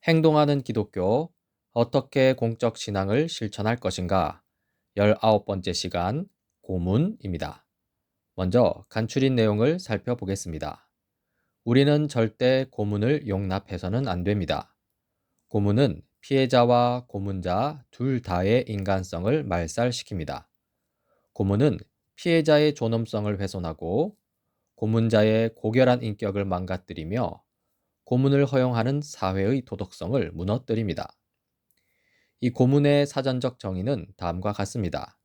행동하는 기독교, 어떻게 공적 신앙을 실천할 것인가? 19번째 시간, 고문입니다. 먼저 간추린 내용을 살펴보겠습니다. 우리는 절대 고문을 용납해서는 안 됩니다. 고문은 피해자와 고문자 둘 다의 인간성을 말살시킵니다. 고문은 피해자의 존엄성을 훼손하고 고문자의 고결한 인격을 망가뜨리며 고문을 허용하는 사회의 도덕성을 무너뜨립니다. 이 고문의 사전적 정의는 다음과 같습니다.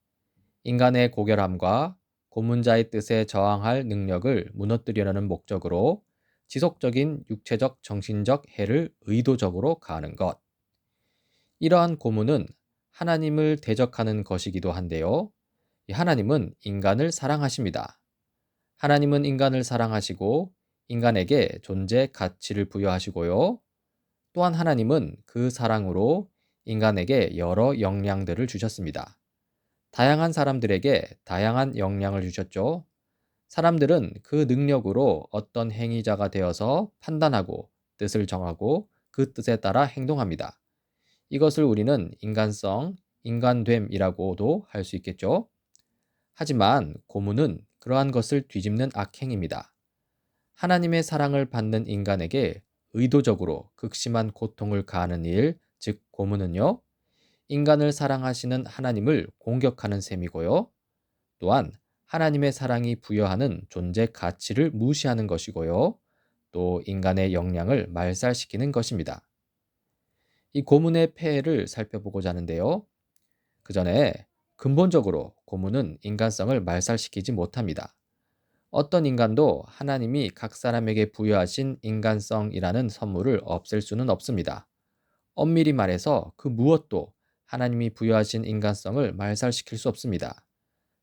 인간의 고결함과 고문자의 뜻에 저항할 능력을 무너뜨리려는 목적으로 지속적인 육체적, 정신적 해를 의도적으로 가하는 것. 이러한 고문은 하나님을 대적하는 것이기도 한데요. 하나님은 인간을 사랑하십니다. 하나님은 인간을 사랑하시고 인간에게 존재 가치를 부여하시고요. 또한 하나님은 그 사랑으로 인간에게 여러 역량들을 주셨습니다. 다양한 사람들에게 다양한 역량을 주셨죠. 사람들은 그 능력으로 어떤 행위자가 되어서 판단하고 뜻을 정하고 그 뜻에 따라 행동합니다. 이것을 우리는 인간성, 인간됨이라고도 할 수 있겠죠. 하지만 고문은 그러한 것을 뒤집는 악행입니다. 하나님의 사랑을 받는 인간에게 의도적으로 극심한 고통을 가하는 일, 즉 고문은요, 인간을 사랑하시는 하나님을 공격하는 셈이고요. 또한 하나님의 사랑이 부여하는 존재 가치를 무시하는 것이고요. 또 인간의 역량을 말살시키는 것입니다. 이 고문의 폐해를 살펴보고자 하는데요. 그 전에 근본적으로 고문은 인간성을 말살시키지 못합니다. 어떤 인간도 하나님이 각 사람에게 부여하신 인간성이라는 선물을 없앨 수는 없습니다. 엄밀히 말해서 그 무엇도 하나님이 부여하신 인간성을 말살시킬 수 없습니다.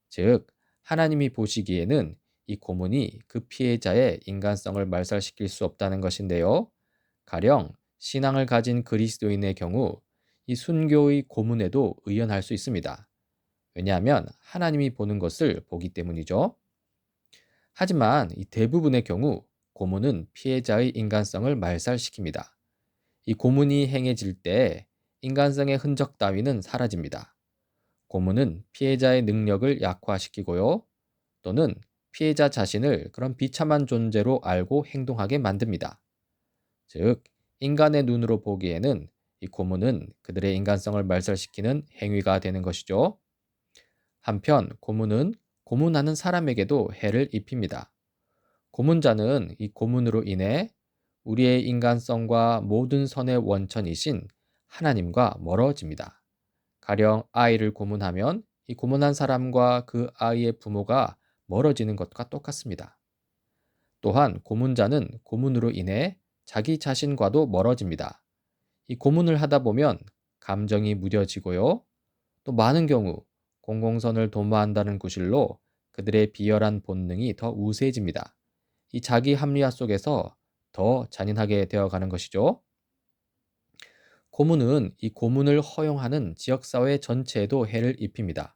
즉, 하나님이 보시기에는 이 고문이 그 피해자의 인간성을 말살시킬 수 없다는 것인데요. 가령 신앙을 가진 그리스도인의 경우 이 순교의 고문에도 의연할 수 있습니다. 왜냐하면 하나님이 보는 것을 보기 때문이죠. 하지만 이 대부분의 경우 고문은 피해자의 인간성을 말살시킵니다. 이 고문이 행해질 때 인간성의 흔적 따위는 사라집니다. 고문은 피해자의 능력을 약화시키고요. 또는 피해자 자신을 그런 비참한 존재로 알고 행동하게 만듭니다. 즉, 인간의 눈으로 보기에는 이 고문은 그들의 인간성을 말살시키는 행위가 되는 것이죠. 한편 고문은 고문하는 사람에게도 해를 입힙니다. 고문자는 이 고문으로 인해 우리의 인간성과 모든 선의 원천이신 하나님과 멀어집니다. 가령 아이를 고문하면 이 고문한 사람과 그 아이의 부모가 멀어지는 것과 똑같습니다. 또한 고문자는 고문으로 인해 자기 자신과도 멀어집니다. 이 고문을 하다 보면 감정이 무뎌지고요. 또 많은 경우 공공선을 도모한다는 구실로 그들의 비열한 본능이 더 우세해집니다. 이 자기 합리화 속에서 더 잔인하게 되어가는 것이죠. 고문은 이 고문을 허용하는 지역사회 전체에도 해를 입힙니다.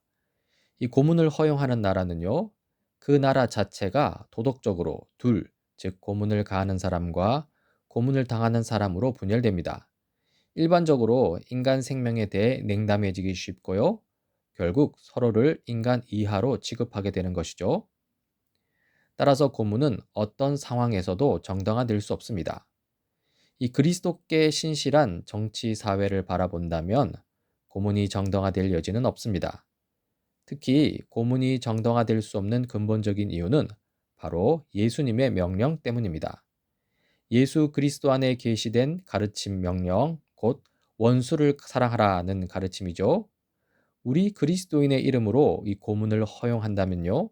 이 고문을 허용하는 나라는요, 그 나라 자체가 도덕적으로 둘, 즉 고문을 가하는 사람과 고문을 당하는 사람으로 분열됩니다. 일반적으로 인간 생명에 대해 냉담해지기 쉽고요. 결국 서로를 인간 이하로 취급하게 되는 것이죠. 따라서 고문은 어떤 상황에서도 정당화될 수 없습니다. 이 그리스도께 신실한 정치 사회를 바라본다면 고문이 정당화될 여지는 없습니다. 특히 고문이 정당화될 수 없는 근본적인 이유는 바로 예수님의 명령 때문입니다. 예수 그리스도 안에 계시된 가르침 명령, 곧 원수를 사랑하라는 가르침이죠. 우리 그리스도인의 이름으로 이 고문을 허용한다면요,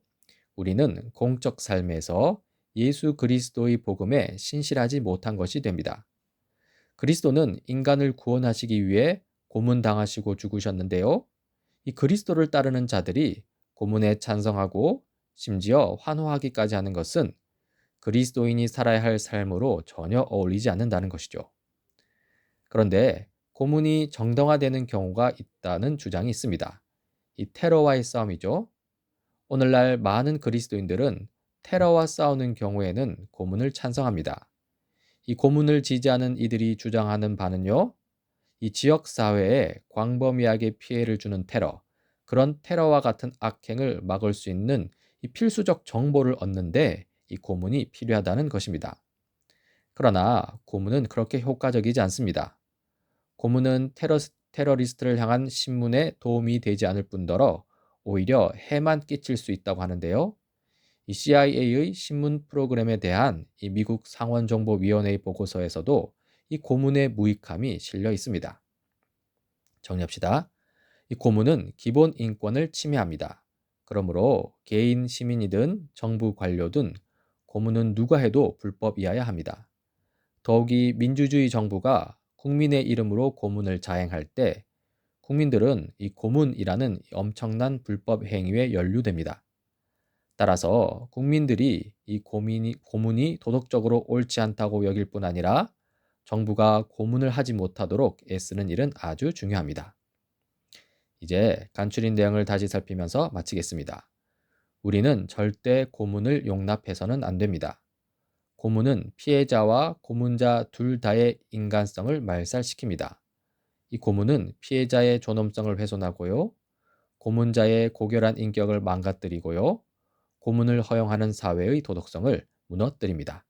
우리는 공적 삶에서 예수 그리스도의 복음에 신실하지 못한 것이 됩니다. 그리스도는 인간을 구원하시기 위해 고문당하시고 죽으셨는데요. 이 그리스도를 따르는 자들이 고문에 찬성하고 심지어 환호하기까지 하는 것은 그리스도인이 살아야 할 삶으로 전혀 어울리지 않는다는 것이죠. 그런데 고문이 정당화되는 경우가 있다는 주장이 있습니다. 이 테러와의 싸움이죠. 오늘날 많은 그리스도인들은 테러와 싸우는 경우에는 고문을 찬성합니다. 이 고문을 지지하는 이들이 주장하는 바는요, 이 지역 사회에 광범위하게 피해를 주는 테러, 그런 테러와 같은 악행을 막을 수 있는 이 필수적 정보를 얻는데 이 고문이 필요하다는 것입니다. 그러나 고문은 그렇게 효과적이지 않습니다. 고문은 테러리스트를 향한 신문에 도움이 되지 않을 뿐더러 오히려 해만 끼칠 수 있다고 하는데요. 이 CIA의 신문 프로그램에 대한 이 미국 상원정보위원회의 보고서에서도 이 고문의 무익함이 실려 있습니다. 정리합시다. 이 고문은 기본 인권을 침해합니다. 그러므로 개인 시민이든 정부 관료든 고문은 누가 해도 불법이어야 합니다. 더욱이 민주주의 정부가 국민의 이름으로 고문을 자행할 때 국민들은 이 고문이라는 엄청난 불법 행위에 연루됩니다. 따라서 국민들이 이 고문이 도덕적으로 옳지 않다고 여길 뿐 아니라 정부가 고문을 하지 못하도록 애쓰는 일은 아주 중요합니다. 이제 간추린 내용을 다시 살피면서 마치겠습니다. 우리는 절대 고문을 용납해서는 안 됩니다. 고문은 피해자와 고문자 둘 다의 인간성을 말살시킵니다. 이 고문은 피해자의 존엄성을 훼손하고요. 고문자의 고결한 인격을 망가뜨리고요. 고문을 허용하는 사회의 도덕성을 무너뜨립니다.